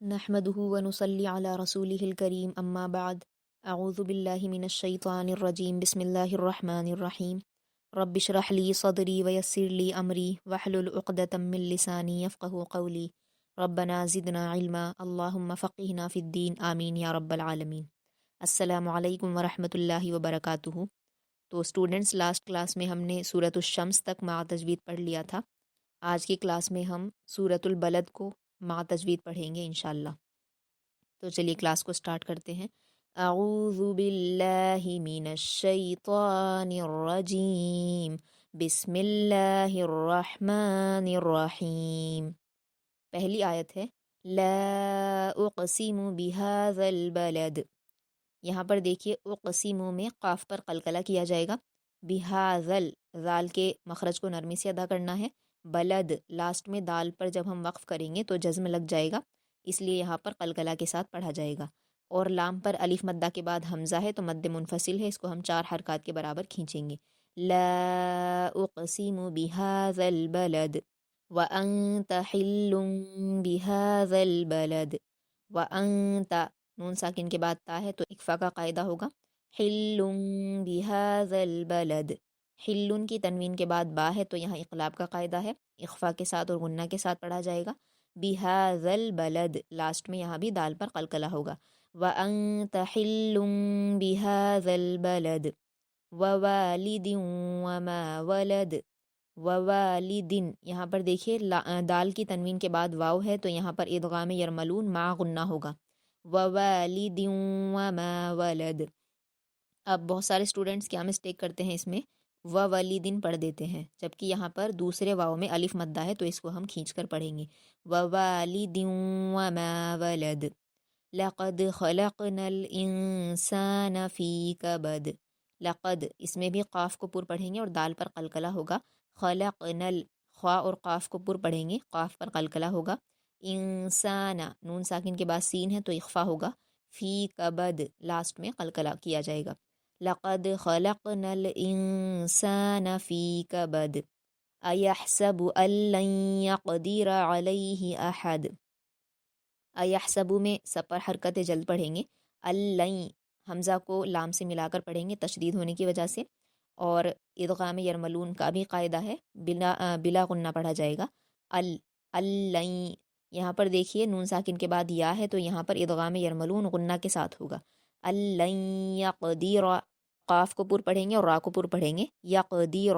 نحمده ونصلي على رسوله الكريم أما بعد أعوذ بالله من الشيطان الرجيم بسم الله الرحمن الرحيم رب اشرح لي صدري ويسر لي أمري واحلل عقدة من لساني يفقه قولي ربنا زدنا علما اللهم فقهنا في الدين آمین یا رب العالمین۔ السلام علیکم ورحمۃ اللہ وبرکاتہ۔ تو اسٹوڈنٹس، لاسٹ کلاس میں ہم نے سورۃ الشمس تک مع تجوید پڑھ لیا تھا۔ آج کی کلاس میں ہم سورۃ البلد کو مع تجوید پڑھیں گے انشاءاللہ۔ تو چلیے کلاس کو سٹارٹ کرتے ہیں۔ اعوذ باللہ من الشیطان الرجیم بسم اللہ الرحمن الرحیم۔ پہلی آیت ہے لا اقسم بهذا البلد۔ یہاں پر دیکھیے اقسم میں قاف پر قلقلہ کیا جائے گا، بہاذل ذال کے مخرج کو نرمی سے ادا کرنا ہے، بلد لاسٹ میں دال پر جب ہم وقف کریں گے تو جزم لگ جائے گا، اس لیے یہاں پر قلقلہ کے ساتھ پڑھا جائے گا۔ اور لام پر الف مدہ کے بعد حمزہ ہے تو مد منفصل ہے، اس کو ہم 4 حرکات کے برابر کھینچیں گے۔ لا اقسم بهذا البلد وانت حل بهذا البلد، وانت نون ساکن کے بعد تا ہے تو اکفا کا قاعدہ ہوگا، حل بهذا البلد، حلن کی تنوین کے بعد با ہے تو یہاں اقلاب کا قاعدہ ہے، اخفا کے ساتھ اور غنہ کے ساتھ پڑھا جائے گا۔ بهذا البلد لاسٹ میں یہاں بھی دال پر قلقلہ ہوگا۔ وانت حل بهذا البلد ووالد وما ولد، ووالد یہاں پر دیکھیے دال کی تنوین کے بعد واو ہے تو یہاں پر ادغام یرملون مع غنہ ہوگا، ووالد وما ولد۔ اب بہت سارے اسٹوڈنٹس کیا مسٹیک کرتے ہیں، اس میں ووالدین پڑھ دیتے ہیں، جبکہ یہاں پر دوسرے واو میں الف مدہ ہے تو اس کو ہم کھینچ کر پڑھیں گے، ووالد وما ولد۔ لقد خلقنا الانسان فی کبد، لقد اس میں بھی قاف کو پر پڑھیں گے اور دال پر قلقلہ ہوگا، خلقنا خوا اور قاف کو پر پڑھیں گے، قاف پر قلقلہ ہوگا، انسان نون ساکن کے بعد سین ہے تو اخفا ہوگا، فی کبد لاسٹ میں قلقلہ کیا جائے گا۔ لقد خلقنا الانسان فی کبد ایحسب ان لن یقدر علیہ احد، ایحسب میں سپر حرکت جلد پڑھیں گے، اللین حمزہ کو لام سے ملا کر پڑھیں گے تشدید ہونے کی وجہ سے، اور ادغام یرملون کا بھی قاعدہ ہے، بلا غنہ پڑھا جائے گا، اللین۔ یہاں پر دیکھیے نون ساکن کے بعد یا ہے تو یہاں پر ادغام یرملون غنہ کے ساتھ ہوگا، اللین یقدر، قاف کو پر پڑھیں گے اور را کو پر پڑھیں گے، یقدر،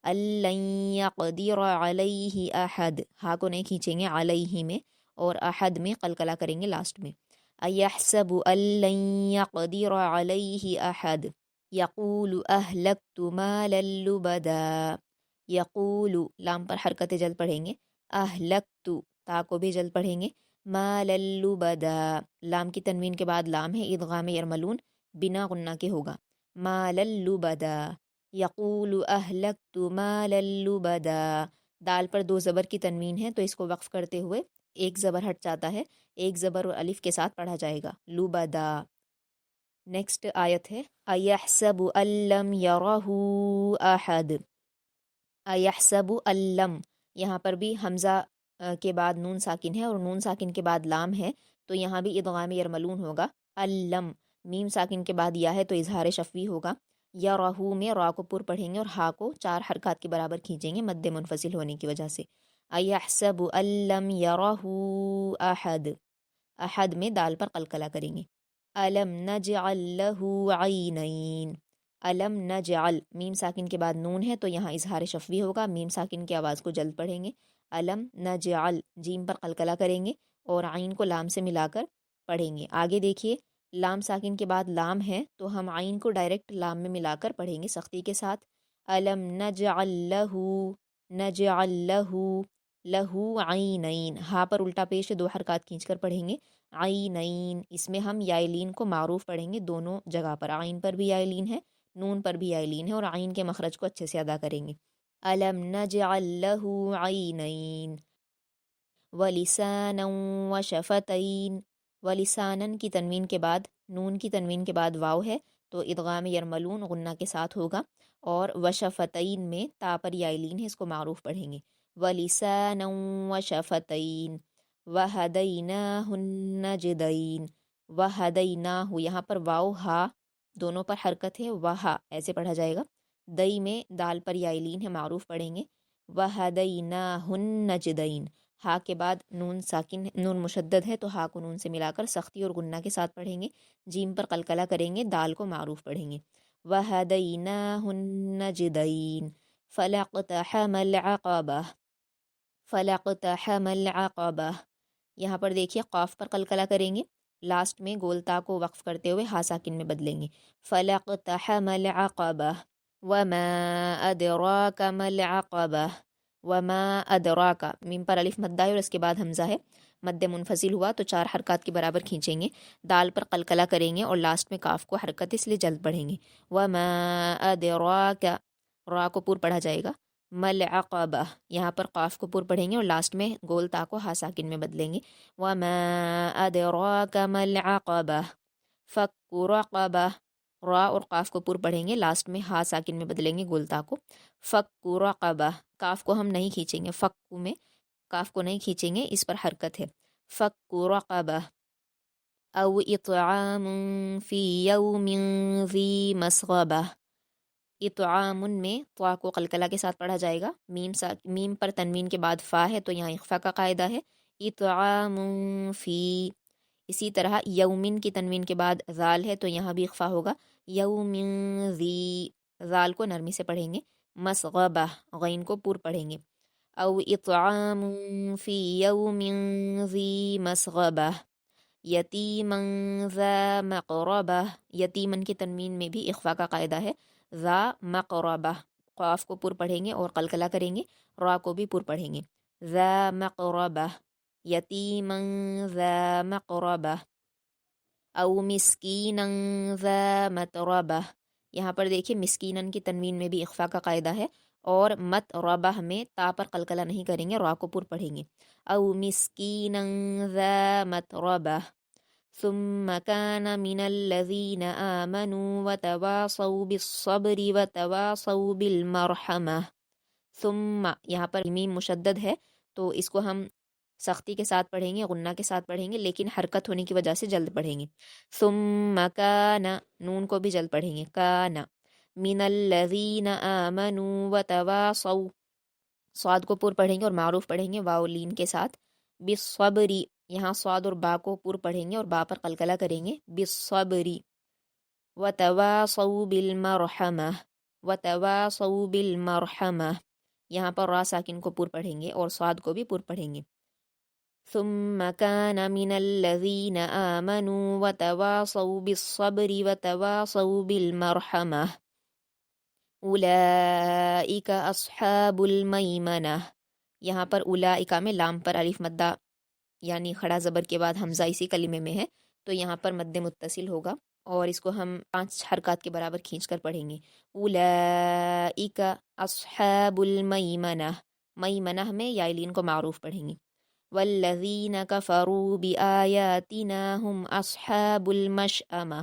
اللین یقدر علیہ احد، ہا کو نہیں کھینچیں گے علیہ میں، اور احد میں قلقلہ کریں گے لاسٹ میں، ایحسب ان لن یقدر علیہ احد، یقول اہلکت مالا لبدا، یقول لام پر حرکت جلد پڑھیں گے، اہلکت تا کو بھی جلد پڑھیں گے، مالا لبدا لام کی تنوین کے بعد لام ہے، ادغام یرملون بنا غنہ کے ہوگا، مالا لبدا، یقول اہلکت مالا لبدا، دال پر 2 زبر کی تنوین ہے تو اس کو وقف کرتے ہوئے ایک زبر ہٹ جاتا ہے، ایک زبر اور الف کے ساتھ پڑھا جائے گا، لبدا۔ نیکسٹ آیت ہے ایحسب ان لم یرہ احد، ایحسب ان لم، یہاں پر بھی حمزہ کے بعد نون ساکن ہے اور نون ساکن کے بعد لام ہے تو یہاں بھی ادغام یرملون ہوگا، اللم میم ساکن کے بعد یا ہے تو اظہار شفوی ہوگا، یرہ میں را کو پر پڑھیں گے اور ہا کو 4 حرکات کے برابر کھینچیں گے مد منفصل ہونے کی وجہ سے، ایحسب ان لم یرہ احد، احد میں دال پر قلقلہ کریں گے، الم نجعل لہ عینین، الم نجعل میم ساکن کے بعد نون ہے تو یہاں اظہار شفوی ہوگا، میم ساکن کی آواز کو جلد پڑھیں گے، الم نجعل جیم پر قلقلہ کریں گے اور عین کو لام سے ملا کر پڑھیں گے۔ آگے دیکھیے لام ساکن کے بعد لام ہے تو ہم عین کو ڈائریکٹ لام میں ملا کر پڑھیں گے سختی کے ساتھ، الم نجعل لہ، نجعل لہ، لہ عینین، ہا پر الٹا پیش 2 حرکات کھینچ کر پڑھیں گے، عینین، اس میں ہم یائلین کو معروف پڑھیں گے دونوں جگہ پر، عین پر بھی یائلین ہے، نون پر بھی یائلین ہے، اور عین کے مخرج کو اچھے سے ادا کریں گے، الم نجعل لہ عینین ولسانا وشفتین، ولسانن کی تنوین کے بعد نون کی تنوین کے بعد واو ہے تو ادغام یرملون غنہ کے ساتھ ہوگا، اور وشفتین میں تا پر یائلین ہے، اس کو معروف پڑھیں گے، ولسانا وشفتین، وہدیناہ النجدین، وہدیناہ، یہاں پر واو ہا دونوں پر حرکت ہے، وہا ایسے پڑھا جائے گا، دئی میں دال پر یائلین ہے، معروف پڑھیں گے، وہدیناہ النجدین، ہا کے بعد نون ساکن، نون مشدد ہے تو ہا کو نون سے ملا کر سختی اور غنہ کے ساتھ پڑھیں گے، جیم پر قلقلہ کریں گے، دال کو معروف پڑھیں گے، وہدیناہ النجدین، فلاقتحم العقبہ، فلاقتحم العقبہ، یہاں پر دیکھیے قاف پر قلقلہ کریں گے، لاسٹ میں گول تا کو وقف کرتے ہوئے ہا ساکن میں بدلیں گے، فلاقتحم العقبہ، وما ادراک ما العقبہ، وما ادراک، میم پر الف مدہ ہے اور اس کے بعد حمزہ ہے، مد منفصل ہوا تو 4 حرکات کے برابر کھینچیں گے، دال پر قلقلہ کریں گے اور لاسٹ میں کاف کو حرکت اس لیے جلد پڑھیں گے، وما ادراک، را کو پور پڑھا جائے گا، مل عقبہ، یہاں پر قاف کو پور پڑھیں گے اور لاسٹ میں گول تا کو ہا ساکن میں بدلیں گے، وما ادراک مل عقبہ، فک رقبہ، را اور قاف کو پور پڑھیں گے، لاسٹ میں ہا ساکن میں بدلیں گے گول تا کو، فک رقبہ، کاف کو ہم نہیں کھینچیں گے، فک میں کاف کو نہیں کھینچیں گے، اس پر حرکت ہے، فک رقبہ، او اطعام فی یوم ذی مسغبہ، اطعام میں طا کو قلقلہ کے ساتھ پڑھا جائے گا، میم پر تنوین کے بعد فا ہے تو یہاں اخفا کا قاعدہ ہے، اطعام فی، اسی طرح یومن کی تنوین کے بعد ذال ہے تو یہاں بھی اخفا ہوگا، یوم ذی، ذال کو نرمی سے پڑھیں گے، مسغبہ، غین کو پور پڑھیں گے، او اطعام فی یوم ذی مسغبہ، یتیما ذا مقربہ، یتیمن کی تنوین میں بھی اخفا کا قاعدہ ہے، ذا مقربہ، قاف کو پر پڑھیں گے اور قلقلہ کریں گے، را کو بھی پر پڑھیں گے، ذا مقربہ، یتیما ذا مقربہ، او مسکینا ذا متربہ، یہاں پر دیکھیے مسکینن کی تنوین میں بھی اخفا کا قاعدہ ہے، اور متربہ میں تا پر قلقلہ نہیں کریں گے، را کو پر پڑھیں گے، او مسکینا ذا متربہ، ثم كان من الذين آمنوا وتواصوا بالصبر وتواصوا بالمرحمة، ثم یہاں پر میم مشدد ہے تو اس کو ہم سختی کے ساتھ پڑھیں گے، غنہ کے ساتھ پڑھیں گے، لیکن حرکت ہونے کی وجہ سے جلد پڑھیں گے، ثم كان، نون کو بھی جلد پڑھیں گے، كان من الذين آمنوا وتواصوا، صاد کو پر پڑھیں گے اور معروف پڑھیں گے واو لین کے ساتھ، بالصبری، یہاں صاد اور با کو پر پڑھیں گے اور با پر قلقلہ کریں گے، بالصبری، وتواصوا بالمرحمہ، وتواصوا بالمرحمہ، یہاں پر را ساکن کو پر پڑھیں گے اور صاد کو بھی پر پڑھیں گے، ثم كان من الذين آمنوا وتواصوا بالصبر وتواصوا بالمرحمہ، اولئک اصحاب المیمنہ، یہاں پر اولئک میں لام پر الف مدہ یعنی کھڑا زبر کے بعد حمزہ اسی کلمے میں ہے تو یہاں پر مد متصل ہوگا اور اس کو ہم 5 حرکات کے برابر کھینچ کر پڑھیں گے، اولئک اصحاب المیمنہ، میمنہ میں یائلین کو معروف پڑھیں گے، والذین کفروا بآیاتنا هم اصحاب المشأمہ،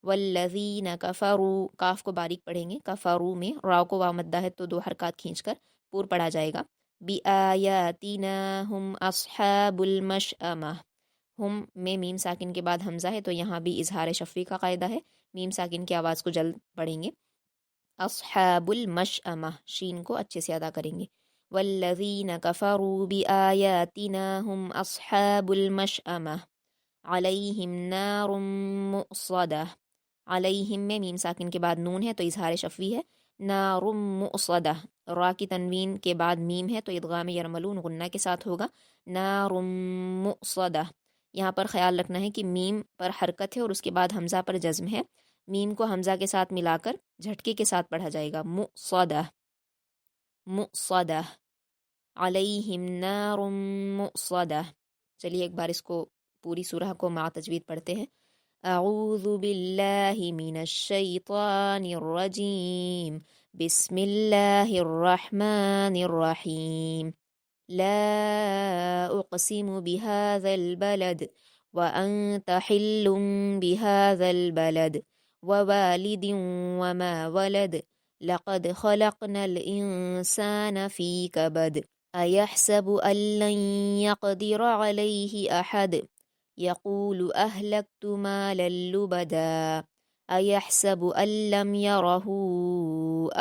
والذین کفروا، کاف کو باریک پڑھیں گے، کفروا میں را کو واو مدہ ہے تو 2 حرکات کھینچ کر پور پڑھا جائے گا، بآیاتنا هم اصحاب المشأمہ، ہم میں میم ساکن کے بعد حمزہ ہے تو یہاں بھی اظہار شفوی کا قاعدہ ہے، میم ساکن کی آواز کو جلد پڑھیں گے، اصحاب المشأمہ، شین کو اچھے سے ادا کریں گے، والذین کفروا بآیاتنا هم اصحاب المشأمہ، علیہم نار مؤصدہ، علیہم میں میم ساکن کے بعد نون ہے تو اظہار شفوی ہے، نار مؤصدہ، را کی تنوین کے بعد میم ہے تو ادغام یرملون غنہ کے ساتھ ہوگا، نار مؤصدہ، یہاں پر خیال رکھنا ہے کہ میم پر حرکت ہے اور اس کے بعد حمزہ پر جزم ہے، میم کو حمزہ کے ساتھ ملا کر جھٹکے کے ساتھ پڑھا جائے گا، مؤصدہ، مؤصدہ، علیہم نار مؤصدہ، چلیے ایک بار اس کو پوری سورہ کو مع تجوید پڑھتے ہیں، اعوذ باللہ من الشیطان الرجیم، بسم اللہ الرحمن الرحیم، لا اقسم بهذا البلد وانت حل بهذا البلد ووالد وما ولد لقد خلقنا الانسان في كبد، أيحسب أن لن يقدر عليه أحد يقول أهلكت مالا لبدا أيحسب أن لم يره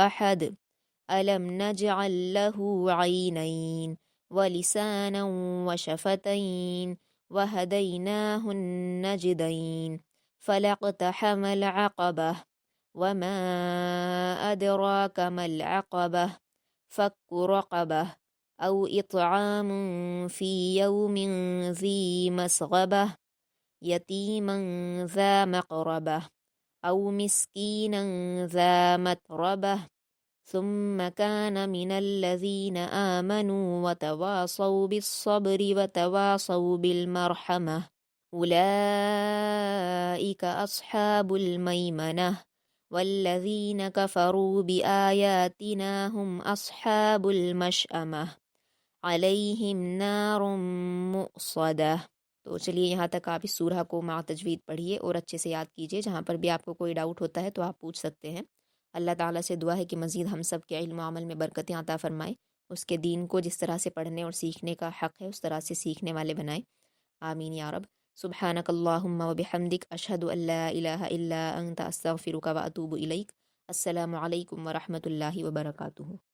أحد ألم نجعل له عينين ولسانا وشفتين وهديناه النجدين فلاقتحم العقبة وما أدراك ما العقبة فك رقبة أو إطعام في يوم ذي مسغبة يتيما ذا مقربة أو مسكينا ذا متربة ثم كان من الذين آمنوا وتواصوا بالصبر وتواصوا بالمرحمة أولئك أصحاب الميمنة والذين كفروا بآياتنا هم أصحاب المشأمة علیہم نار مؤصدہ۔ تو چلیے یہاں تک آپ اس سورہ کو مع تجوید پڑھیے اور اچھے سے یاد کیجیے۔ جہاں پر بھی آپ کو کوئی ڈاؤٹ ہوتا ہے تو آپ پوچھ سکتے ہیں۔ اللہ تعالیٰ سے دعا ہے کہ مزید ہم سب کے علم و عمل میں برکتیں عطا فرمائے، اس کے دین کو جس طرح سے پڑھنے اور سیکھنے کا حق ہے اس طرح سے سیکھنے والے بنائے، آمین یا رب۔ سبحانک اللہم و بحمدک، اشہد ان لا الہ الا انت، استغفرک و اتوب الیک۔ السلام علیکم ورحمۃ اللہ وبرکاتہ۔